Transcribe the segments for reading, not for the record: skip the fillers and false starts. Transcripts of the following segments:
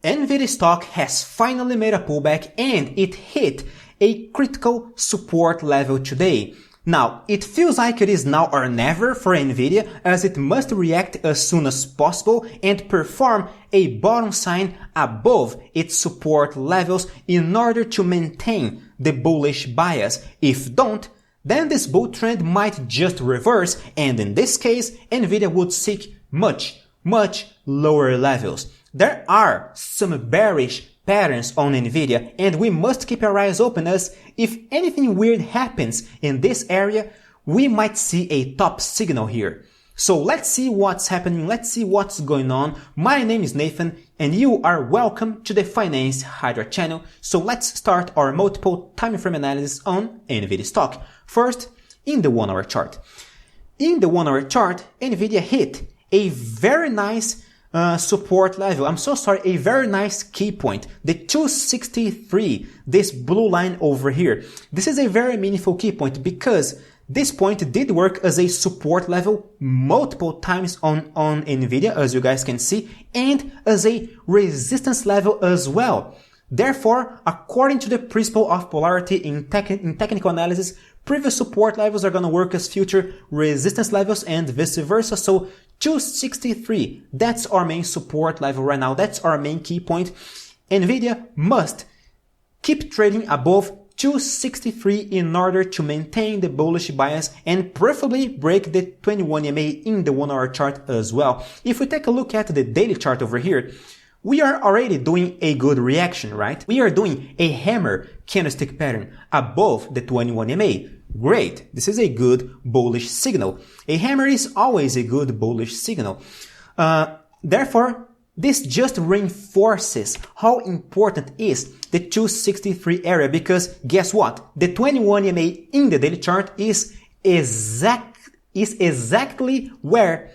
NVIDIA stock has finally made a pullback and it hit a critical support level today. Now, it feels like it is now or never for NVIDIA, as it must react as soon as possible and perform a bottom sign above its support levels in order to maintain the bullish bias. If don't, then this bull trend might just reverse, and in this case, NVIDIA would seek much lower levels. There are some bearish patterns on NVIDIA, and we must keep our eyes open, as if anything weird happens in this area, we might see a top signal here. So let's see what's happening, let's see what's going on. My name is Nathan and you are welcome to the Finance Hydra channel. So let's start our multiple time frame analysis on NVIDIA stock. First, in the 1 hour chart. In the 1 hour chart, NVIDIA hit a very nice support level. A very nice key point. The 263, this blue line over here. This is a very meaningful key point because this point did work as a support level multiple times on NVIDIA, as you guys can see, and as a resistance level as well. Therefore, according to the principle of polarity in technical analysis, previous support levels are going to work as future resistance levels and vice versa. So 263, that's our main support level right now. That's our main key point. NVIDIA must keep trading above 263 in order to maintain the bullish bias and preferably break the 21 EMA in the 1 hour chart as well. If we take a look at the daily chart over here, we are already doing a good reaction, right? We are doing a hammer candlestick pattern above the 21 EMA. Great. This is a good bullish signal. A hammer is always a good bullish signal. Therefore, this just reinforces how important is the 263 area, because guess what? The 21 EMA in the daily chart is exactly where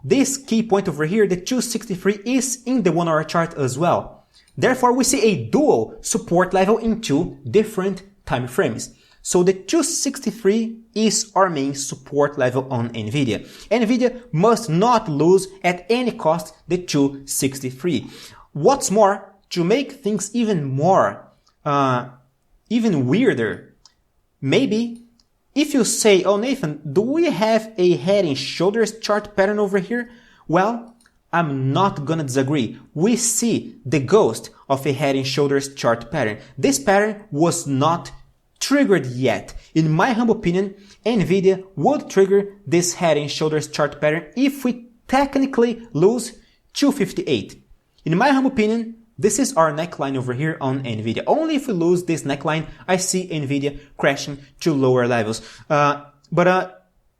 this key point over here, the 263, is in the 1 hour chart as well. Therefore, we see a dual support level in two different time frames. So the 263 is our main support level on NVIDIA. NVIDIA must not lose at any cost the 263. What's more, to make things even weirder, maybe if you say, oh Nathan, do we have a head and shoulders chart pattern over here? Well, I'm not gonna disagree. We see the ghost of a head and shoulders chart pattern. This pattern was not triggered yet. In my humble opinion, NVIDIA would trigger this head and shoulders chart pattern if we technically lose 258. In my humble opinion, this is our neckline over here on NVIDIA. Only if we lose this neckline, I see NVIDIA crashing to lower levels.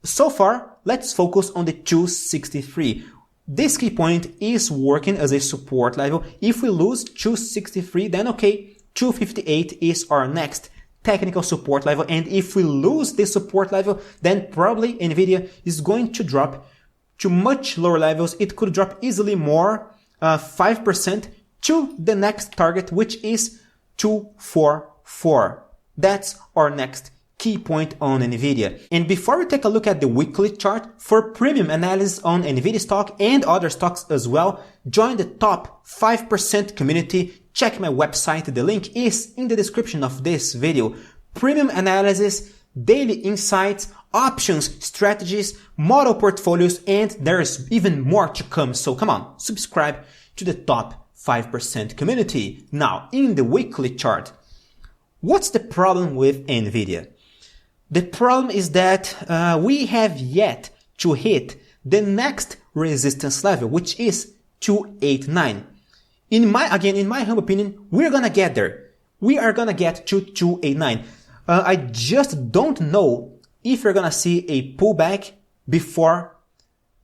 So far, let's focus on the 263. This key point is working as a support level. If we lose 263, then okay, 258 is our next technical support level, and if we lose this support level, then probably NVIDIA is going to drop to much lower levels. It could drop easily more, 5% to the next target, which is 244. That's our next key point on NVIDIA. And before we take a look at the weekly chart, for premium analysis on NVIDIA stock and other stocks as well, join the top 5% community. Check my website, the link is in the description of this video. Premium analysis, daily insights, options, strategies, model portfolios, and there's even more to come. So come on, subscribe to the top 5% community. Now, in the weekly chart, what's the problem with NVIDIA? The problem is that we have yet to hit the next resistance level, which is 289. In my humble opinion, we're gonna get there. We are gonna get to 289. I just don't know if you're gonna see a pullback before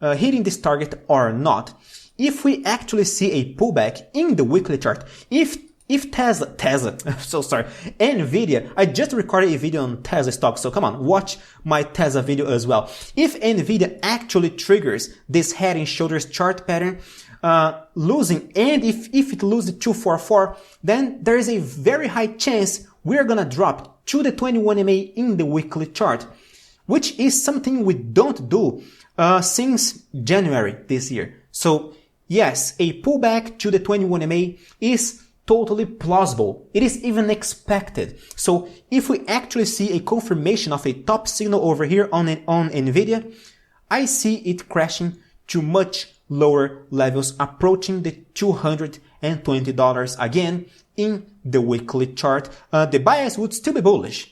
hitting this target or not. If we actually see a pullback in the weekly chart, if NVIDIA, I just recorded a video on Tesla stock, so come on, watch my Tesla video as well. If NVIDIA actually triggers this head and shoulders chart pattern, losing, and if it loses 244, then there is a very high chance we're gonna drop to the 21 EMA in the weekly chart, which is something we don't do since January this year. So Yes, a pullback to the 21MA is totally plausible. It is even expected. So if we actually see a confirmation of a top signal over here on NVIDIA, I see it crashing to much lower levels, approaching the $220 again in the weekly chart. The bias would still be bullish.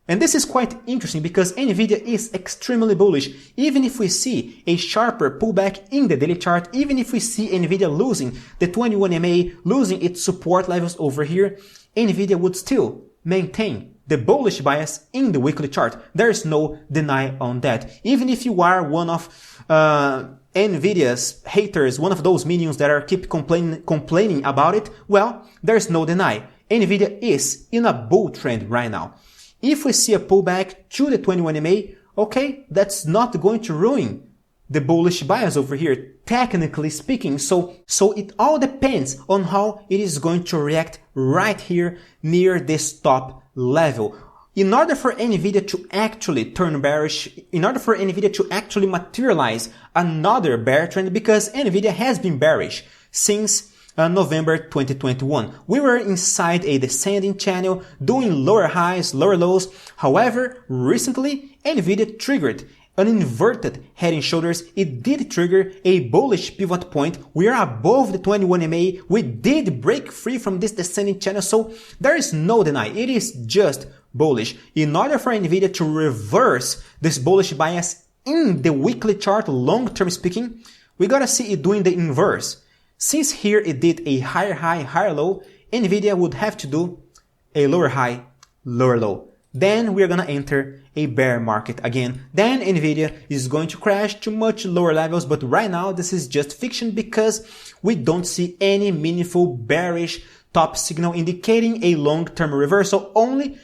And this is quite interesting because NVIDIA is extremely bullish. Even if we see a sharper pullback in the daily chart, even if we see NVIDIA losing the 21MA, losing its support levels over here, NVIDIA would still maintain the bullish bias in the weekly chart. There is no deny on that. Even if you are one of NVIDIA's haters, one of those minions that are keep complaining about it, well, there's no deny. NVIDIA is in a bull trend right now. If we see a pullback to the 21MA, okay, that's not going to ruin the bullish bias over here, technically speaking. So it all depends on how it is going to react right here near this top level. In order for NVIDIA to actually turn bearish, in order for NVIDIA to actually materialize another bear trend, because NVIDIA has been bearish since November 2021. We were inside a descending channel doing lower highs, lower lows. However, recently NVIDIA triggered an inverted head and shoulders. It did trigger a bullish pivot point. We are above the 21MA. We did break free from this descending channel. So there is no deny. It is just bullish. In order for NVIDIA to reverse this bullish bias in the weekly chart, long-term speaking, we gotta see it doing the inverse. Since here it did a higher high, higher low, NVIDIA would have to do a lower high, lower low. Then we're gonna enter a bear market again. Then NVIDIA is going to crash to much lower levels, but right now this is just fiction because we don't see any meaningful bearish top signal indicating a long-term reversal, only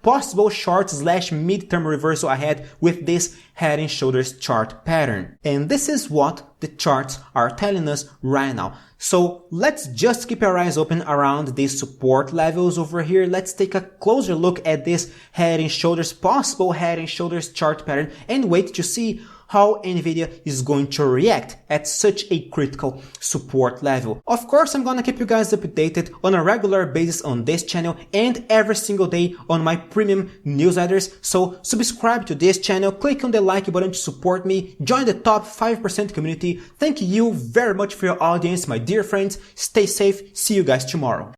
possible short/mid-term reversal ahead with this head and shoulders chart pattern. And this is what the charts are telling us right now. So let's just keep our eyes open around these support levels over here. Let's take a closer look at this head and shoulders, possible head and shoulders chart pattern, and wait to see how NVIDIA is going to react at such a critical support level. Of course, I'm gonna keep you guys updated on a regular basis on this channel and every single day on my premium newsletters. So subscribe to this channel, click on the like button to support me, join the top 5% community. Thank you very much for your audience, my dear friends. Stay safe. See you guys tomorrow.